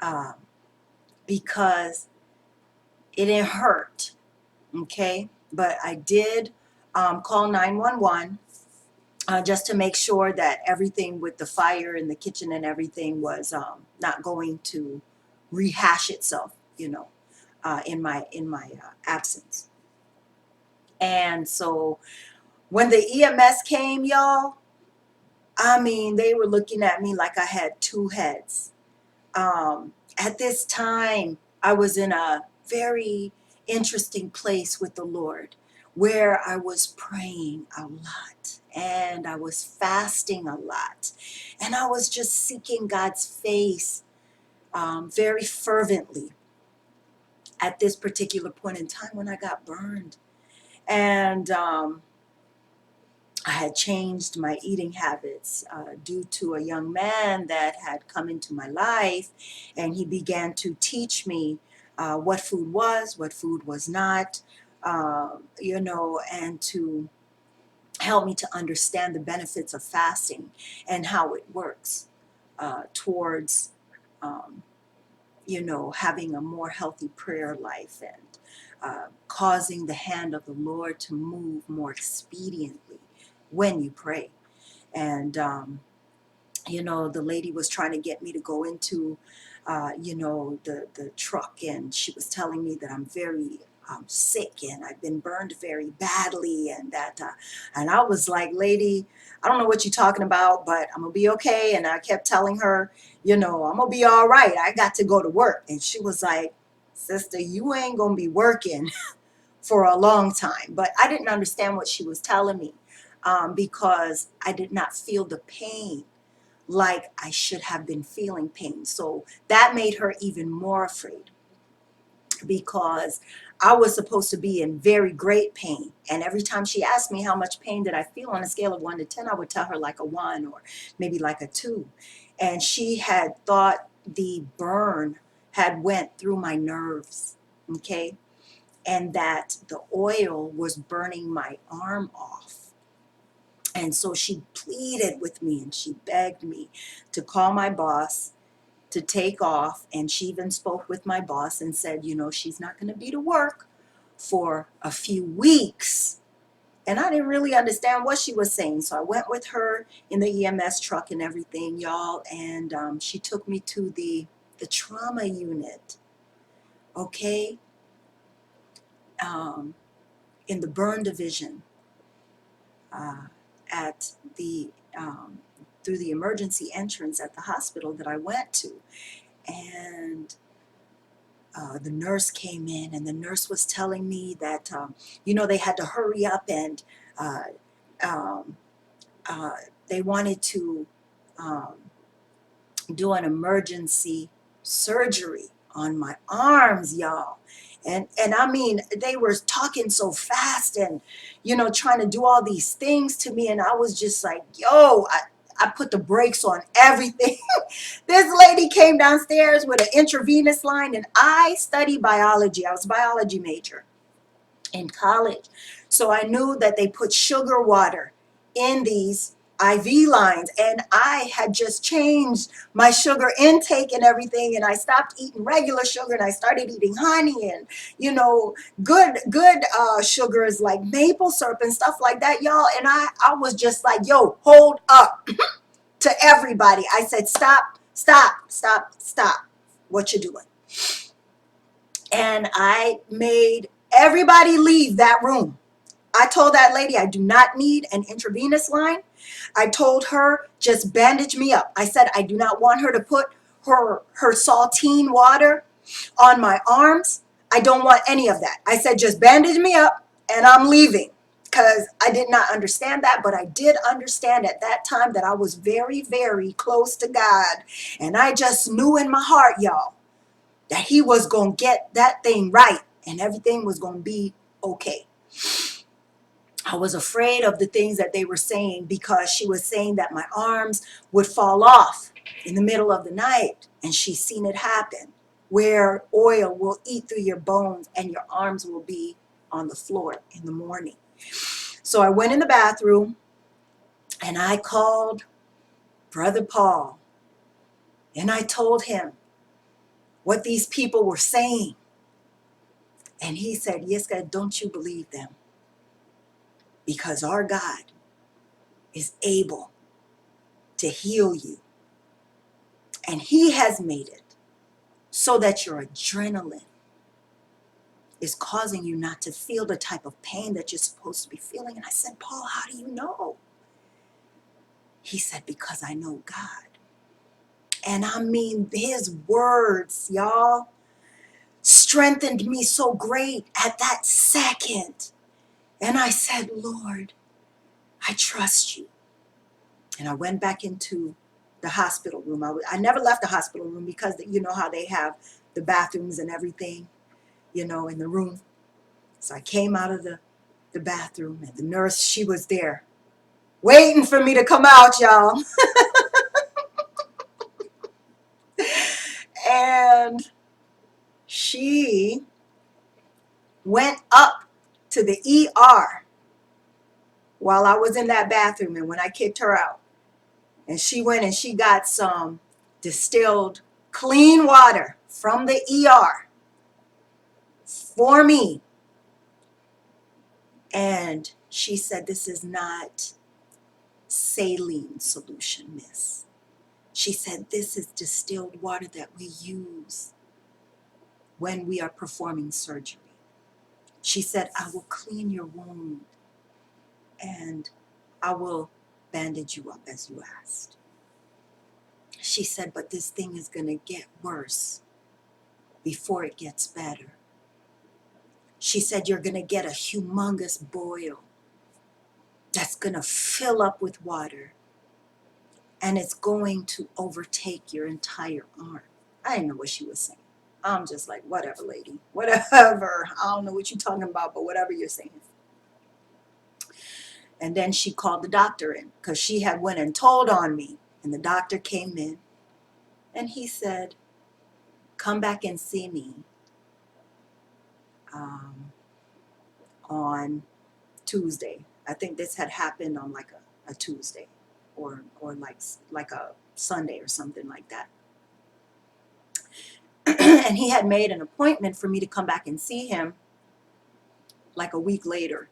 um, because it didn't hurt, okay? But I did call 911 just to make sure that everything with the fire in the kitchen and everything was not going to rehash itself, in my absence. And so when the EMS came, y'all, I mean, they were looking at me like I had two heads. At this time, I was in a very interesting place with the Lord where I was praying a lot and I was fasting a lot and I was just seeking God's face very fervently at this particular point in time when I got burned. And I had changed my eating habits due to a young man that had come into my life, and he began to teach me what food was, what food was not, and to help me to understand the benefits of fasting and how it works towards, um, having a more healthy prayer life and causing the hand of the Lord to move more expediently when you pray. And, the lady was trying to get me to go into, the truck, and she was telling me that I'm very sick and I've been burned very badly, and I was like, lady, I don't know what you're talking about, but I'm gonna be okay. And I kept telling her, I'm gonna be all right. I got to go to work. And she was like, sister, you ain't gonna be working for a long time. But I didn't understand what she was telling me because I did not feel the pain like I should have been feeling pain. So that made her even more afraid because I was supposed to be in very great pain. And every time she asked me how much pain did I feel on a scale of 1 to 10, I would tell her like a 1 or maybe like a 2. And she had thought the burn had went through my nerves, okay? And that the oil was burning my arm off. And so she pleaded with me and she begged me to call my boss to take off. And she even spoke with my boss and said, she's not going to be to work for a few weeks. And I didn't really understand what she was saying. So I went with her in the EMS truck and everything, y'all. And she took me to the trauma unit, okay, in the burn division. At the through the emergency entrance at the hospital that I went to, and the nurse came in, and the nurse was telling me that they had to hurry up and uh, um, uh, they wanted to um, do an emergency surgery on my arms, y'all. And I mean, they were talking so fast and, trying to do all these things to me. And I was just like, yo, I put the brakes on everything. This lady came downstairs with an intravenous line, and I studied biology. I was a biology major in college. So I knew that they put sugar water in these IV lines, and I had just changed my sugar intake and everything, and I stopped eating regular sugar and I started eating honey and good sugars like maple syrup and stuff like that, y'all. And I was just like, yo, hold up. To everybody, I said, stop, stop, stop, stop what you're doing. And I made everybody leave that room. I told that lady I do not need an intravenous line. I told her, just bandage me up. I said I do not want her to put her saltine water on my arms. I don't want any of that. I said, just bandage me up and I'm leaving, because I did not understand that, but I did understand at that time that I was very, very close to God. And I just knew in my heart, y'all, that he was going to get that thing right and everything was going to be okay. I was afraid of the things that they were saying, because she was saying that my arms would fall off in the middle of the night, and she's seen it happen, where oil will eat through your bones and your arms will be on the floor in the morning. So I went in the bathroom and I called Brother Paul and I told him, what these people were saying. And he said, yes, God, don't you believe them? Because our God is able to heal you. And he has made it so that your adrenaline is causing you not to feel the type of pain that you're supposed to be feeling. And I said, Paul, how do you know? He said, because I know God. And I mean, his words, y'all, strengthened me so great at that second. And I said, Lord, I trust you. And I went back into the hospital room. I never left the hospital room because you know how they have the bathrooms and everything, you know, in the room. So I came out of the bathroom, and the nurse, she was there waiting for me to come out, y'all. And she went up to the ER while I was in that bathroom, and when I kicked her out, and she went and she got some distilled clean water from the ER for me. And she said, this is not saline solution, miss. She said, this is distilled water that we use when we are performing surgery. She said, I will clean your wound and I will bandage you up as you asked. She said, but this thing is going to get worse before it gets better. She said, you're going to get a humongous boil that's going to fill up with water, and it's going to overtake your entire arm. I didn't know what she was saying. I'm just like, whatever, lady, whatever. I don't know what you're talking about, but whatever you're saying. And then she called the doctor in because she had went and told on me. And the doctor came in and he said, come back and see me on Tuesday. I think this had happened on like a Tuesday or like a Sunday or something like that. And he had made an appointment for me to come back and see him like a week later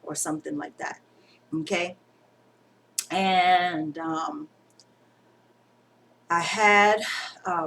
or something like that. Okay. And I had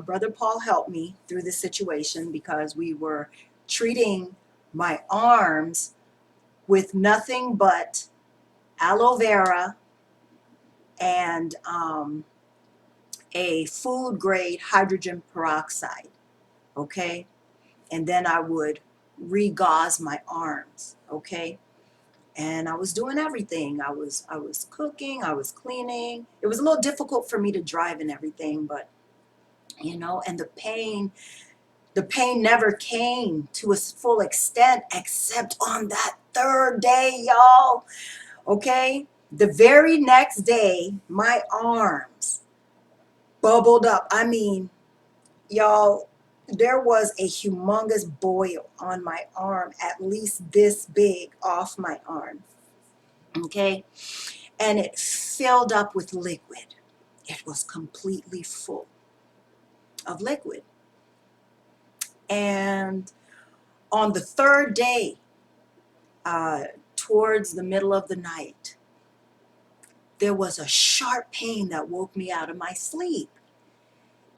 Brother Paul help me through this situation because we were treating my arms with nothing but aloe vera and a food grade hydrogen peroxide. Okay. And then I would re-gauze my arms. Okay. And I was doing everything. I was cooking, I was cleaning. It was a little difficult for me to drive and everything, but you know, and the pain never came to its full extent except on that third day, y'all. Okay? The very next day, my arms bubbled up. I mean, y'all, there was a humongous boil on my arm, at least this big off my arm. Okay? And it filled up with liquid. It was completely full of liquid. And on the third day, towards the middle of the night, there was a sharp pain that woke me out of my sleep.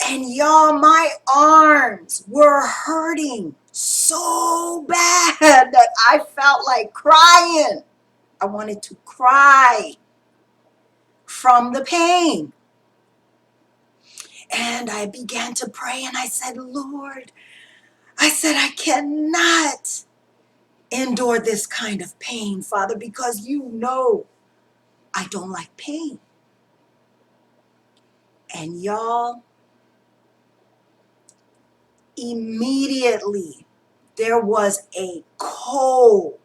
And y'all, my arms were hurting so bad that I felt like crying. I wanted to cry from the pain. And I began to pray and I said, Lord, I said, I cannot endure this kind of pain, Father, because you know I don't like pain. And y'all, immediately there was a cold,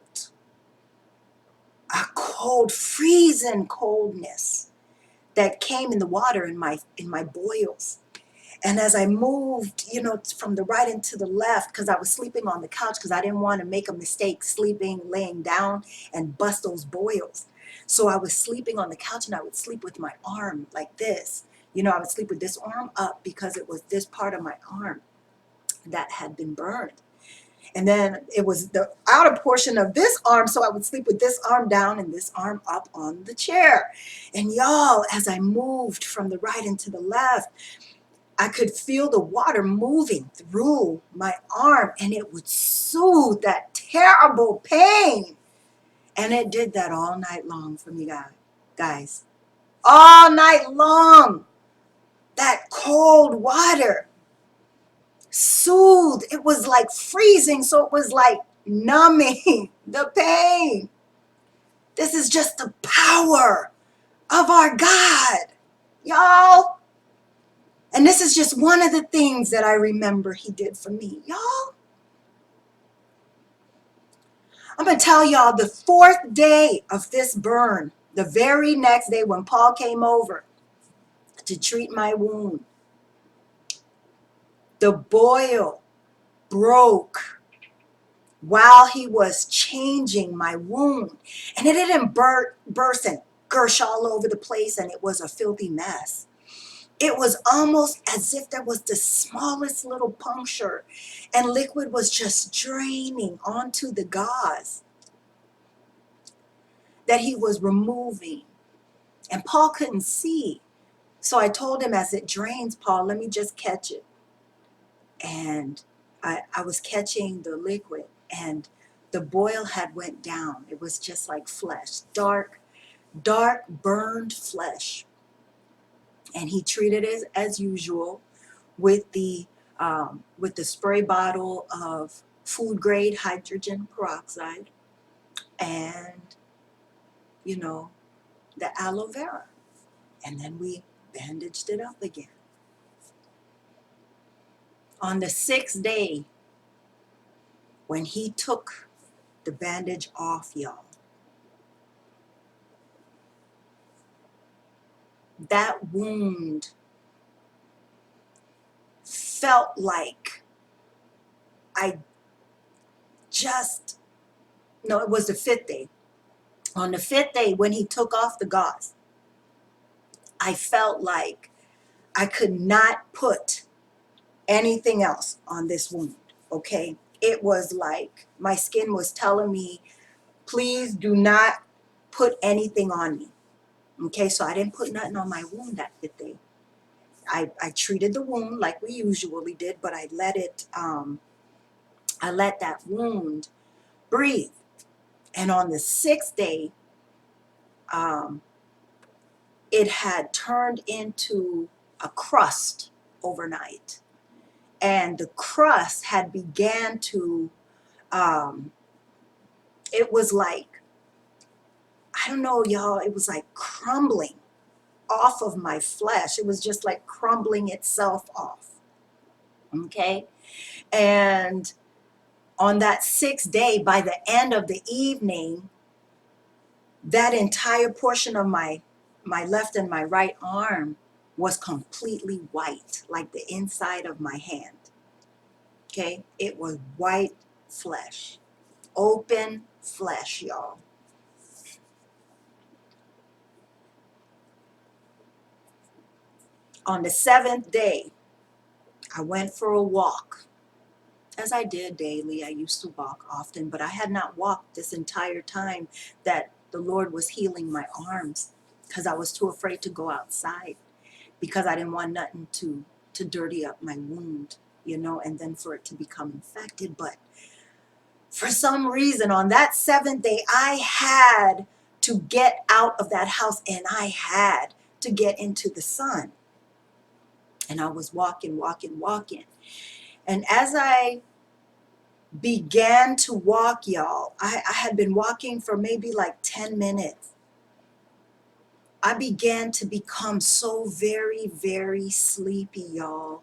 freezing coldness that came in the water in my boils. And as I moved, you know, from the right into the left, because I was sleeping on the couch because I didn't want to make a mistake laying down and bust those boils. So I was sleeping on the couch and I would sleep with my arm like this. You know, I would sleep with this arm up because it was this part of my arm. that had been burned. And then it was the outer portion of this arm, so I would sleep with this arm down and this arm up on the chair. And y'all, as I moved from the right into the left, I could feel the water moving through my arm, and it would soothe that terrible pain. And it did that all night long for me, guys. All night long. That cold water soothed. It was like freezing, so it was like numbing the pain. This is just the power of our God, y'all. And this is just one of the things that I remember he did for me, y'all. I'm going to tell y'all the fourth day of this burn, the very next day when Paul came over to treat my wound, the boil broke while he was changing my wound. And it didn't burst and gush all over the place, and it was a filthy mess. It was almost as if there was the smallest little puncture, and liquid was just draining onto the gauze that he was removing. And Paul couldn't see. So I told him, as it drains, Paul, let me just catch it. And I was catching the liquid, and the boil had went down. It was just like flesh, dark, burned flesh. And he treated it as usual with the spray bottle of food grade hydrogen peroxide and, you know, the aloe vera. And then we bandaged it up again. On the sixth day, when he took the bandage off, y'all, that wound felt like no, it was the fifth day. On the fifth day, when he took off the gauze, I felt like I could not put anything else on this wound, okay? It was like my skin was telling me, please do not put anything on me, okay? So I didn't put nothing on my wound that fifth day. I treated the wound like we usually did, but I let that wound breathe. And on the sixth day, it had turned into a crust overnight. And the crust had began to, it was like, I don't know, y'all, it was like crumbling off of my flesh. It was just like crumbling itself off, okay? And on that sixth day, by the end of the evening, that entire portion of my left and my right arm was completely white, like the inside of my hand, okay? It was white flesh, open flesh, y'all. On the seventh day, I went for a walk. As I did daily, I used to walk often, but I had not walked this entire time that the Lord was healing my arms, because I was too afraid to go outside, because I didn't want nothing to dirty up my wound, and then for it to become infected. But for some reason, on that seventh day, I had to get out of that house, and I had to get into the sun. And I was walking. And as I began to walk, y'all, I had been walking for maybe like 10 minutes. I began to become so very, very sleepy, y'all.